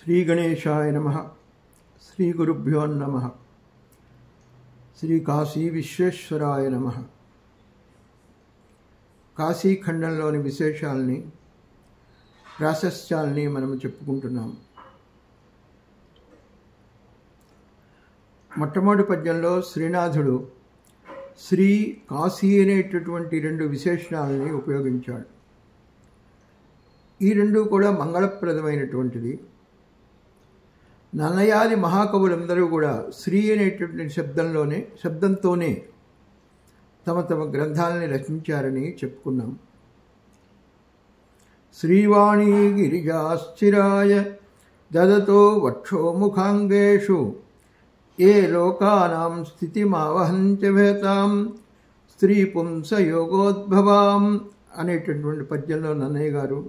శ్రీ గణేశాయ నమః. శ్రీ గురుభ్యో నమః. శ్రీ కాశీ విశ్వేశ్వరాయ నమః. కాశీఖండంలోని విశేషాలని ప్రాశస్త్యాలని మనం చెప్పుకుంటున్నాం. మొట్టమొదటి పద్యంలో శ్రీనాథుడు శ్రీ కాశీ అనేటటువంటి రెండు విశేషణాలని ఉపయోగించాడు. ఈ రెండు కూడా మంగళప్రదమైనటువంటిది. నన్నయాది మహాకవులందరూ కూడా శ్రీ అనేటటువంటి శబ్దంతోనే తమ తమ గ్రంథాలని రచించారని చెప్పుకున్నాం. శ్రీవాణీ గిరిజాస్థిరాయ దదతో వక్షోముఖాంగేషు ఏ లోకానాం స్థితిమావహంచ భేతాం స్త్రీ పుంసయోగోద్భవాం అనేటటువంటి పద్యంలో నన్నయ్య గారు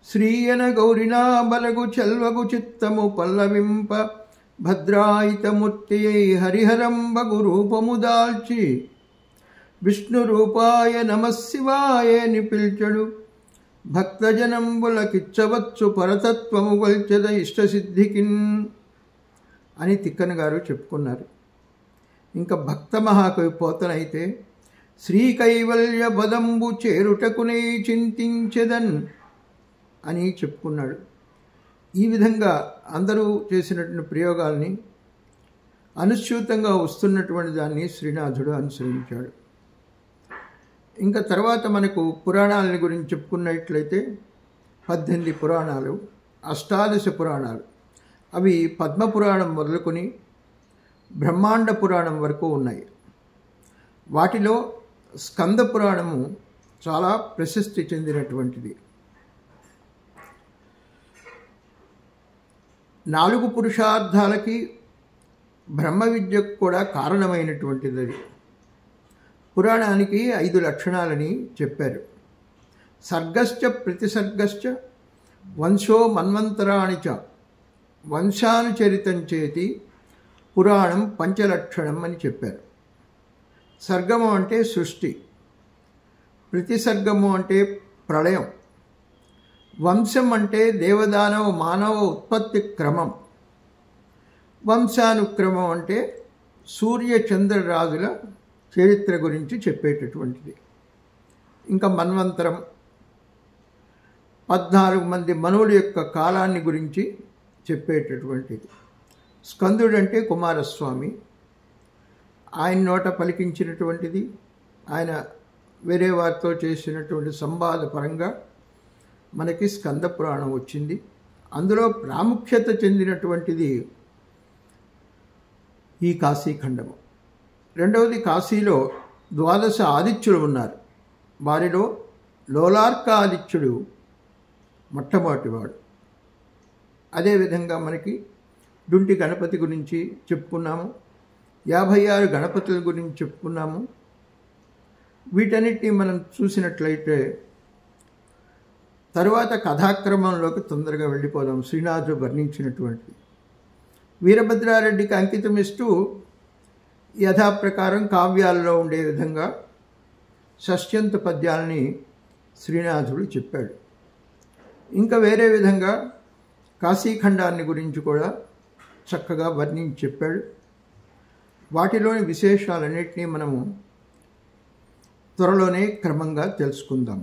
శ్రీయన గౌరినా బలగు చల్వగు చిత్తము పల్లవింప భద్రాయితమూర్తి హరిహరంబగు రూపము దాల్చి విష్ణు రూపాయ నమశివాయ అని పిల్చడు భక్తజనంబుల కిచ్చవచ్చు పరతత్వము గొల్చెద ఇష్టసిద్ధికిన్ అని తిక్కన గారు చెప్పుకున్నారు. ఇంకా భక్త మహాకవి పోతనైతే శ్రీ కైవల్య పదంబు చేరుటకునే చింతించెదన్ అని చెప్పుకున్నాడు. ఈ విధంగా అందరూ చేసినటువంటి ప్రయోగాల్ని అనుస్యూతంగా వస్తున్నటువంటి దాన్ని శ్రీనాథుడు అనుసరించాడు. ఇంకా తర్వాత మనకు పురాణాలని గురించి చెప్పుకున్నట్లయితే 18 పురాణాలు, అష్టాదశ పురాణాలు. అవి పద్మపురాణం మొదలుకొని బ్రహ్మాండ పురాణం వరకు ఉన్నాయి. వాటిలో స్కంద పురాణము చాలా ప్రసిద్ధి చెందినటువంటిది. 4 పురుషార్థాలకి బ్రహ్మ విద్యకు కూడా కారణమైనటువంటిది అది. పురాణానికి 5 లక్షణాలని చెప్పారు. సర్గశ్చ ప్రతిసర్గశ్చ వంశో మన్వంతరాణి చ వంశానుచరితం చేతి పురాణం పంచలక్షణం అని చెప్పారు. సర్గము అంటే సృష్టి, ప్రతిసర్గము అంటే ప్రళయం, వంశం అంటే దేవదానవ మానవ ఉత్పత్తి క్రమం, వంశానుక్రమం అంటే సూర్య చంద్రరాజుల చరిత్ర గురించి చెప్పేటటువంటిది. ఇంకా మన్వంతరం 14 మంది మనువుల యొక్క కాలాన్ని గురించి చెప్పేటటువంటిది. స్కందుడు అంటే కుమారస్వామి, ఆయన నోట పలికించినటువంటిది, ఆయన వేరే వారితో చేసినటువంటి సంవాద పరంగా మనకి స్కంద పురాణం వచ్చింది. అందులో ప్రాముఖ్యత చెందినటువంటిది ఈ కాశీఖండము. రెండవది, కాశీలో 12 ఆదిత్యులు ఉన్నారు. వారిలో లోలార్క ఆదిత్యుడు మొట్టమొదటివాడు. అదేవిధంగా మనకి డుంటి గణపతి గురించి చెప్పుకున్నాము, 56 గణపతుల గురించి చెప్పుకున్నాము. వీటన్నిటిని మనం చూసినట్లయితే తరువాత కథాక్రమంలోకి తొందరగా వెళ్ళిపోదాం. శ్రీనాథుడు వర్ణించినటువంటిది వీరభద్రారెడ్డికి అంకితం ఇస్తూ యథాప్రకారం కావ్యాల్లో ఉండే విధంగా షష్ట్యంత పద్యాలని శ్రీనాథుడు చెప్పాడు. ఇంకా వేరే విధంగా కాశీఖండాన్ని గురించి కూడా చక్కగా వర్ణించి చెప్పాడు. వాటిలోని విశేషాలన్నింటినీ మనము త్వరలోనే క్రమంగా తెలుసుకుందాం.